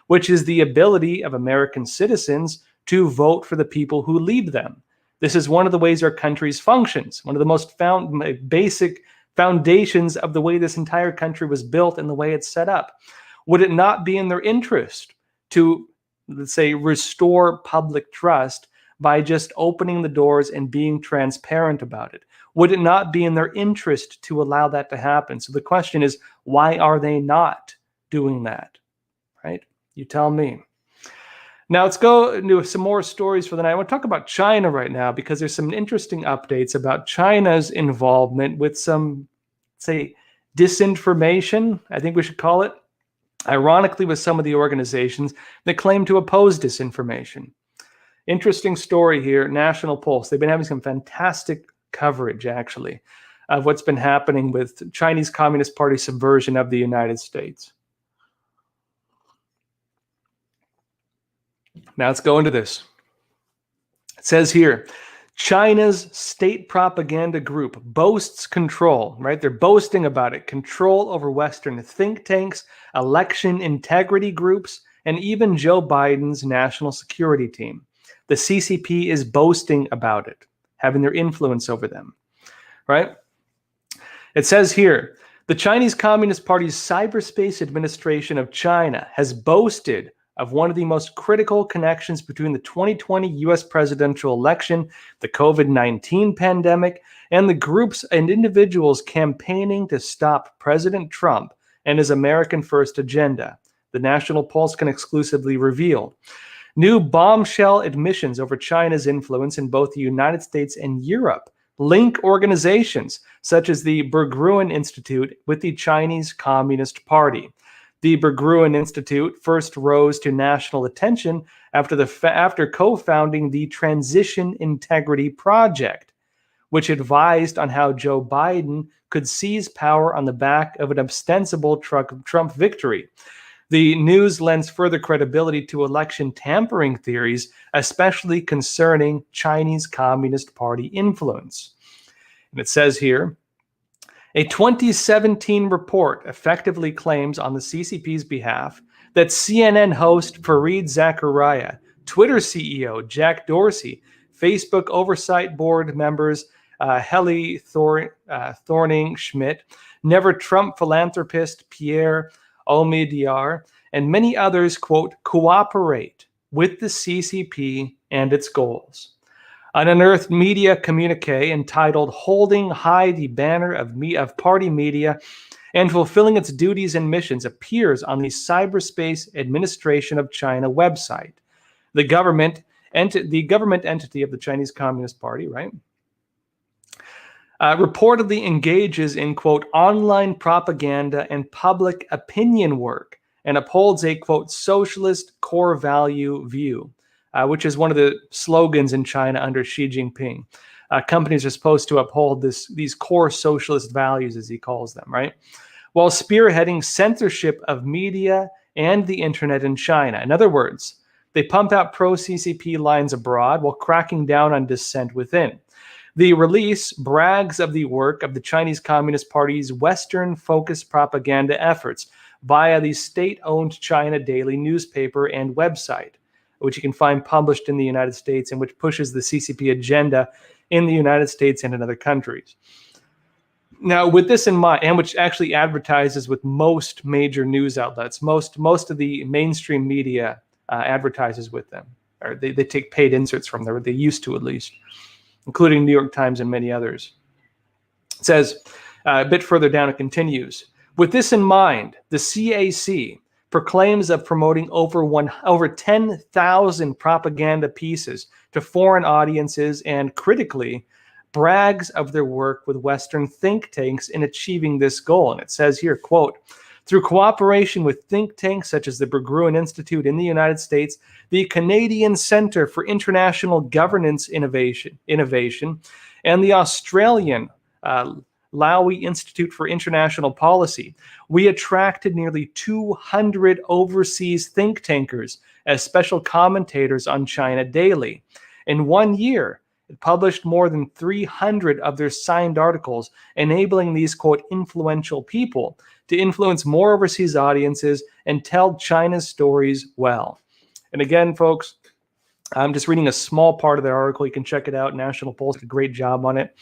which is the ability of American citizens to vote for the people who lead them. This is one of the ways our country functions, one of the most basic foundations of the way this entire country was built and the way it's set up. Would it not be in their interest to, let's say, restore public trust by just opening the doors and being transparent about it? Would it not be in their interest to allow that to happen? So the question is, why are they not doing that? Right? You tell me. Now let's go into some more stories for the night. I want to talk about China right now because there's some interesting updates about China's involvement with some, say, disinformation, I think we should call it, ironically with some of the organizations that claim to oppose disinformation. Interesting story here, National Pulse. They've been having some fantastic coverage, actually, of what's been happening with Chinese Communist Party subversion of the United States. Now let's go into this. It says here, China's state propaganda group boasts control, right? They're boasting about it, control over Western think tanks, election integrity groups, and even Joe Biden's national security team. The CCP is boasting about it, having their influence over them, right? It says here, the Chinese Communist Party's Cyberspace Administration of China has boasted of one of the most critical connections between the 2020 U.S. presidential election, the COVID-19 pandemic, and the groups and individuals campaigning to stop President Trump and his American First agenda, the National Pulse can exclusively reveal. New bombshell admissions over China's influence in both the United States and Europe link organizations such as the Berggruen Institute with the Chinese Communist Party. The Berggruen Institute first rose to national attention after co-founding the Transition Integrity Project, which advised on how Joe Biden could seize power on the back of an ostensible Trump victory. The news lends further credibility to election tampering theories, especially concerning Chinese Communist Party influence. And it says here, a 2017 report effectively claims on the CCP's behalf that CNN host Fareed Zakaria, Twitter CEO Jack Dorsey, Facebook Oversight Board members Heli Thorning-Schmidt, Never Trump philanthropist Pierre Omidyar, and many others, quote, cooperate with the CCP and its goals. An unearthed media communique entitled Holding High the Banner of Party Media and Fulfilling Its Duties and Missions appears on the Cyberspace Administration of China website. The government entity of the Chinese Communist Party, right? Reportedly engages in, quote, online propaganda and public opinion work and upholds a, quote, socialist core value view. Which is one of the slogans in China under Xi Jinping. Companies are supposed to uphold these core socialist values, as he calls them, right? While spearheading censorship of media and the internet in China. In other words, they pump out pro-CCP lines abroad while cracking down on dissent within. The release brags of the work of the Chinese Communist Party's Western-focused propaganda efforts via the state-owned China Daily newspaper and website, which you can find published in the United States and which pushes the CCP agenda in the United States and in other countries. Now, with this in mind, and which actually advertises with most major news outlets, most of the mainstream media advertises with them. or they take paid inserts from there, they used to at least, including New York Times and many others. It says, a bit further down, it continues, with this in mind, the CAC proclaims of promoting over 10,000 propaganda pieces to foreign audiences and critically brags of their work with Western think tanks in achieving this goal. And it says here, quote, through cooperation with think tanks such as the Berggruen Institute in the United States, the Canadian Centre for International Governance Innovation, and the Australian Lowy Institute for International Policy, we attracted nearly 200 overseas think tankers as special commentators on China Daily. In 1 year, it published more than 300 of their signed articles, enabling these, quote, influential people to influence more overseas audiences and tell China's stories well. And again, folks, I'm just reading a small part of their article. You can check it out. National Post did a great job on it.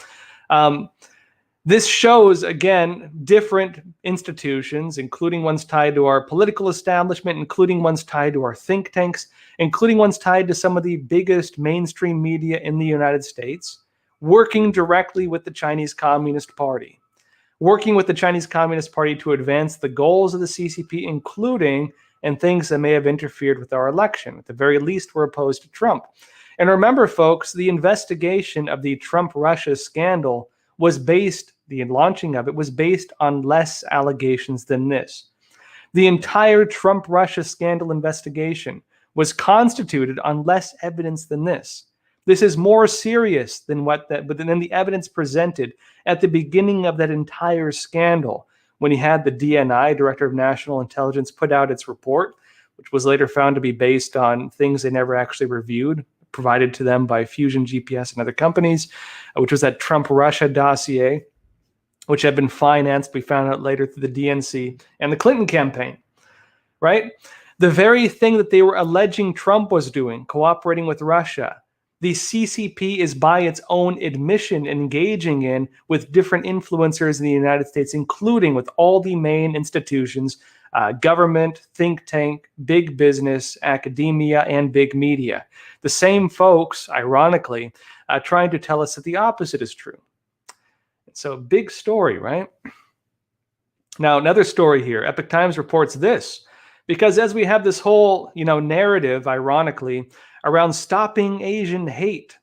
This shows, again, different institutions, including ones tied to our political establishment, including ones tied to our think tanks, including ones tied to some of the biggest mainstream media in the United States, working directly with the Chinese Communist Party, to advance the goals of the CCP, including and things that may have interfered with our election. At the very least, we're opposed to Trump. And remember, folks, the investigation of the Trump-Russia scandal the launching of it was based on less allegations than this. The entire Trump-Russia scandal investigation was constituted on less evidence than this. This is more serious than the evidence presented at the beginning of that entire scandal, when he had the DNI, Director of National Intelligence, put out its report, which was later found to be based on things they never actually reviewed, provided to them by Fusion GPS and other companies, which was that Trump-Russia dossier, which had been financed, we found out later, through the DNC and the Clinton campaign, right? The very thing that they were alleging Trump was doing, cooperating with Russia, the CCP is, by its own admission, engaging in with different influencers in the United States, including with all the main institutions, government, think tank, big business, academia, and big media. The same folks, ironically, trying to tell us that the opposite is true. So, big story, right? Now, another story here. Epoch Times reports this, because as we have this whole, narrative, ironically, around stopping Asian hate,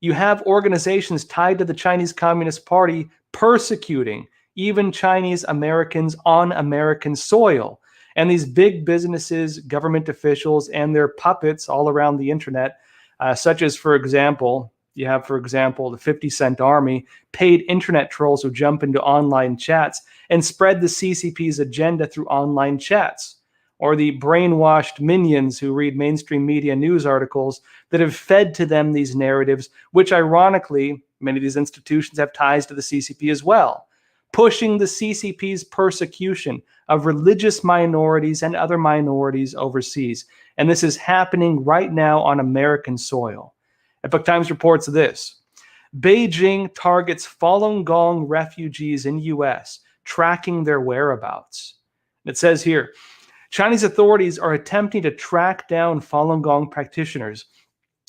you have organizations tied to the Chinese Communist Party persecuting even Chinese Americans on American soil. And these big businesses, government officials, and their puppets all around the internet, such as, for example, the 50 Cent Army, paid internet trolls who jump into online chats and spread the CCP's agenda through online chats, or the brainwashed minions who read mainstream media news articles that have fed to them these narratives, which ironically, many of these institutions have ties to the CCP as well, pushing the CCP's persecution of religious minorities and other minorities overseas. And this is happening right now on American soil. Epoch Times reports this: Beijing targets Falun Gong refugees in U.S., tracking their whereabouts. It says here, Chinese authorities are attempting to track down Falun Gong practitioners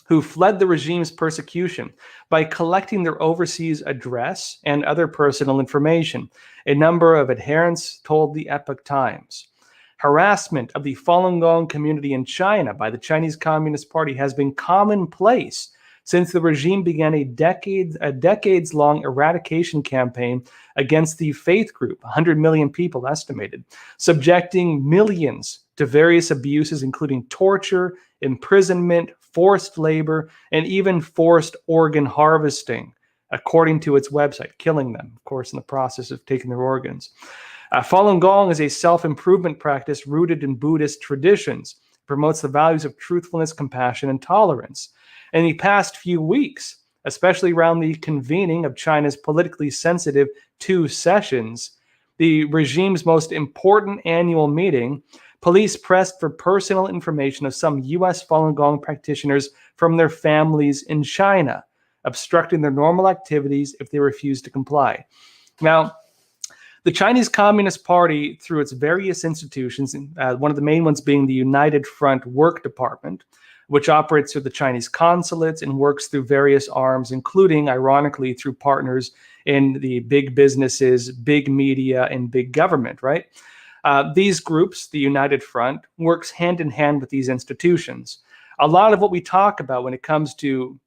who fled the regime's persecution by collecting their overseas address and other personal information, a number of adherents told the Epoch Times. Harassment of the Falun Gong community in China by the Chinese Communist Party has been commonplace since the regime began a decades-long eradication campaign against the faith group, 100 million people estimated, subjecting millions to various abuses, including torture, imprisonment, forced labor, and even forced organ harvesting, according to its website, killing them, of course, in the process of taking their organs. Falun Gong is a self-improvement practice rooted in Buddhist traditions. It promotes the values of truthfulness, compassion, and tolerance. In the past few weeks, especially around the convening of China's politically sensitive 2 sessions, the regime's most important annual meeting, police pressed for personal information of some U.S. Falun Gong practitioners from their families in China, obstructing their normal activities if they refused to comply. Now, the Chinese Communist Party, through its various institutions, one of the main ones being the United Front Work Department, which operates through the Chinese consulates and works through various arms, including, ironically, through partners in the big businesses, big media, and big government, right? These groups, the United Front, works hand in hand with these institutions. A lot of what we talk about when it comes to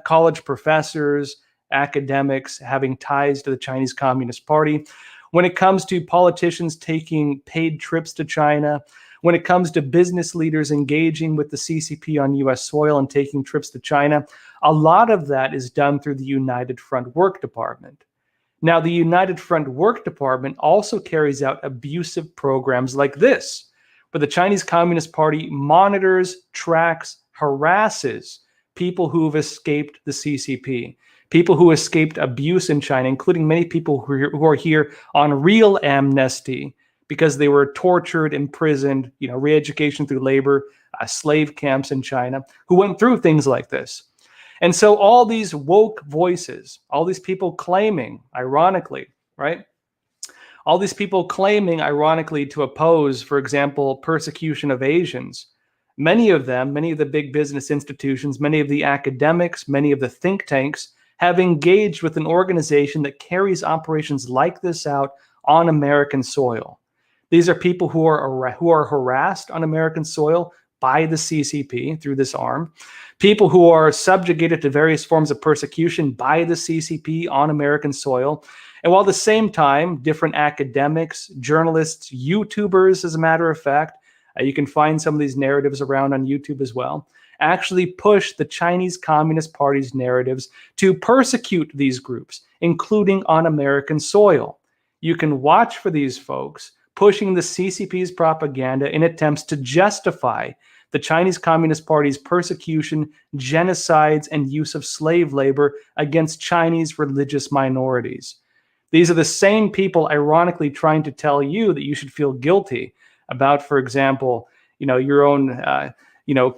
college professors, academics having ties to the Chinese Communist Party, when it comes to politicians taking paid trips to China, when it comes to business leaders engaging with the CCP on US soil and taking trips to China, a lot of that is done through the United Front Work Department. Now, the United Front Work Department also carries out abusive programs like this, where the Chinese Communist Party monitors, tracks, harasses people who have escaped the CCP, people who escaped abuse in China, including many people who are here on real amnesty because they were tortured, imprisoned, re-education through labor, slave camps in China, who went through things like this. And so all these woke voices, all these people claiming, ironically, right? All these people claiming, ironically, to oppose, for example, persecution of Asians. Many of them, many of the big business institutions, many of the academics, many of the think tanks have engaged with an organization that carries operations like this out on American soil. These are people who are harassed on American soil by the CCP through this arm, people who are subjugated to various forms of persecution by the CCP on American soil. And while at the same time, different academics, journalists, YouTubers, as a matter of fact, you can find some of these narratives around on YouTube as well, actually push the Chinese Communist Party's narratives to persecute these groups, including on American soil. You can watch for these folks pushing the CCP's propaganda in attempts to justify the Chinese Communist Party's persecution, genocides, and use of slave labor against Chinese religious minorities. These are the same people, ironically, trying to tell you that you should feel guilty about, for example, your own,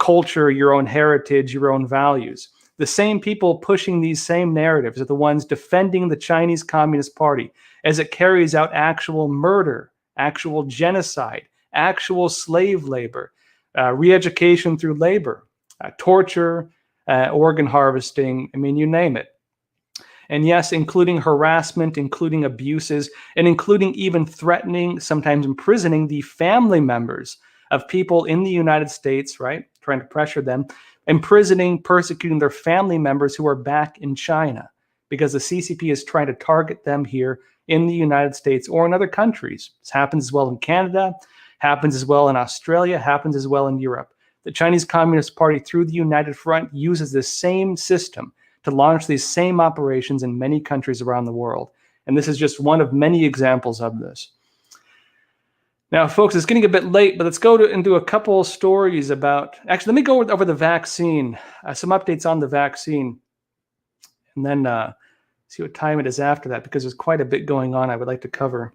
culture, your own heritage, your own values. The same people pushing these same narratives are the ones defending the Chinese Communist Party as it carries out actual murder, actual genocide, actual slave labor, re-education through labor, torture, organ harvesting, you name it. And yes, including harassment, including abuses, and including even threatening, sometimes imprisoning the family members of people in the United States, right? Trying to pressure them, imprisoning, persecuting their family members who are back in China because the CCP is trying to target them here in the United States or in other countries. This happens as well in Canada, happens as well in Australia, happens as well in Europe. The Chinese Communist Party, through the United Front, uses this same system to launch these same operations in many countries around the world. And this is just one of many examples of this. Now, folks, it's getting a bit late, but let's go into a couple of stories about... Actually, let me go over the vaccine, some updates on the vaccine, and then see what time it is after that, because there's quite a bit going on I would like to cover.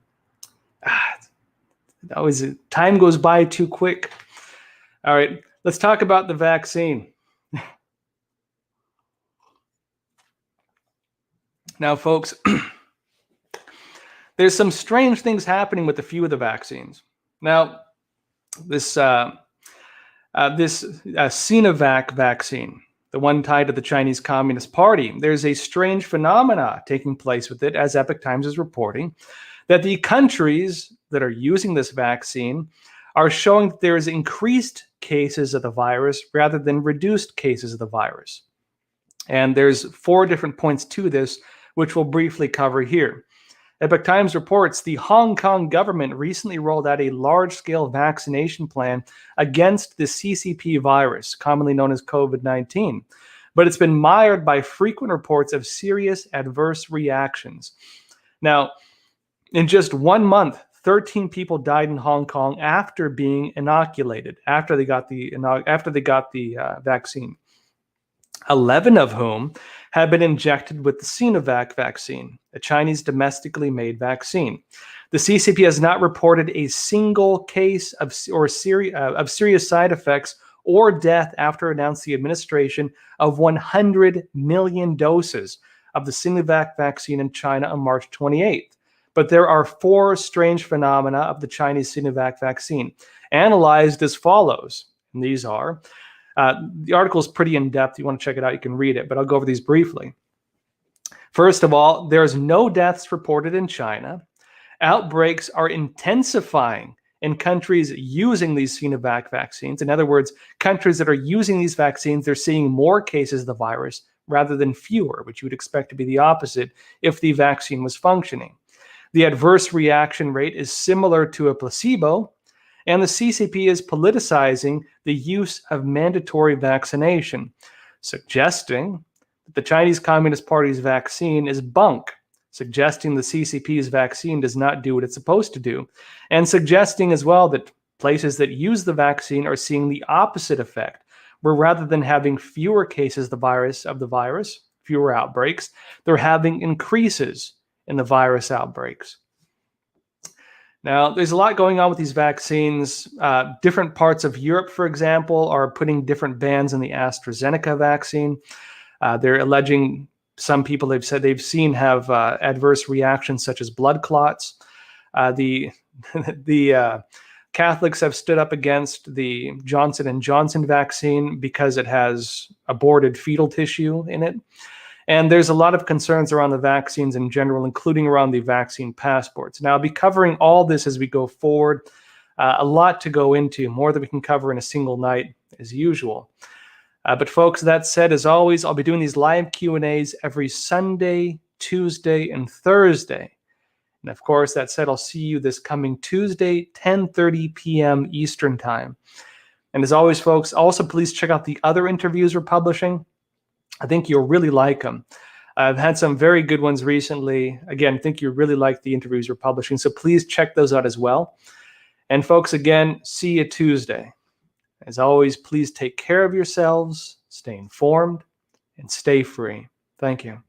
Always, time goes by too quick. All right, let's talk about the vaccine. Now, folks, there's some strange things happening with a few of the vaccines. Now, this Sinovac vaccine, the one tied to the Chinese Communist Party, there's a strange phenomena taking place with it, as Epoch Times is reporting, that the countries that are using this vaccine are showing that there is increased cases of the virus rather than reduced cases of the virus. And there's 4 different points to this, which we'll briefly cover here. Epoch Times reports the Hong Kong government recently rolled out a large-scale vaccination plan against the CCP virus, commonly known as COVID-19. But it's been mired by frequent reports of serious adverse reactions. Now, in just 1 month, 13 people died in Hong Kong after being inoculated, after they got the vaccine. 11 of whom have been injected with the Sinovac vaccine, a Chinese domestically made vaccine. The CCP has not reported a single case of serious side effects or death after announcing the administration of 100 million doses of the Sinovac vaccine in China on March 28th. But there are 4 strange phenomena of the Chinese Sinovac vaccine, analyzed as follows. And these are: The article is pretty in-depth. You want to check it out, you can read it, but I'll go over these briefly. First of all, there's no deaths reported in China. Outbreaks are intensifying in countries using these Sinovac vaccines. In other words, countries that are using these vaccines, they're seeing more cases of the virus rather than fewer, which you would expect to be the opposite if the vaccine was functioning. The adverse reaction rate is similar to a placebo, and the CCP is politicizing the use of mandatory vaccination, suggesting that the Chinese Communist Party's vaccine is bunk, suggesting the CCP's vaccine does not do what it's supposed to do, and suggesting as well that places that use the vaccine are seeing the opposite effect, where rather than having fewer cases of the virus, fewer outbreaks, they're having increases in the virus outbreaks. Now, there's a lot going on with these vaccines. Different parts of Europe, for example, are putting different bans on the AstraZeneca vaccine. They're alleging some people they've said they've seen have adverse reactions such as blood clots. The Catholics have stood up against the Johnson & Johnson vaccine because it has aborted fetal tissue in it. And there's a lot of concerns around the vaccines in general, including around the vaccine passports. Now, I'll be covering all this as we go forward. A lot to go into, more than we can cover in a single night as usual. But folks, that said, as always, I'll be doing these live Q&As every Sunday, Tuesday, and Thursday. And of course, that said, I'll see you this coming Tuesday, 10:30 p.m. Eastern Time. And as always, folks, also please check out the other interviews we're publishing. I think you'll really like them. I've had some very good ones recently. Again, I think you really like the interviews we're publishing, so please check those out as well. And folks, again, see you Tuesday. As always, please take care of yourselves, stay informed, and stay free. Thank you.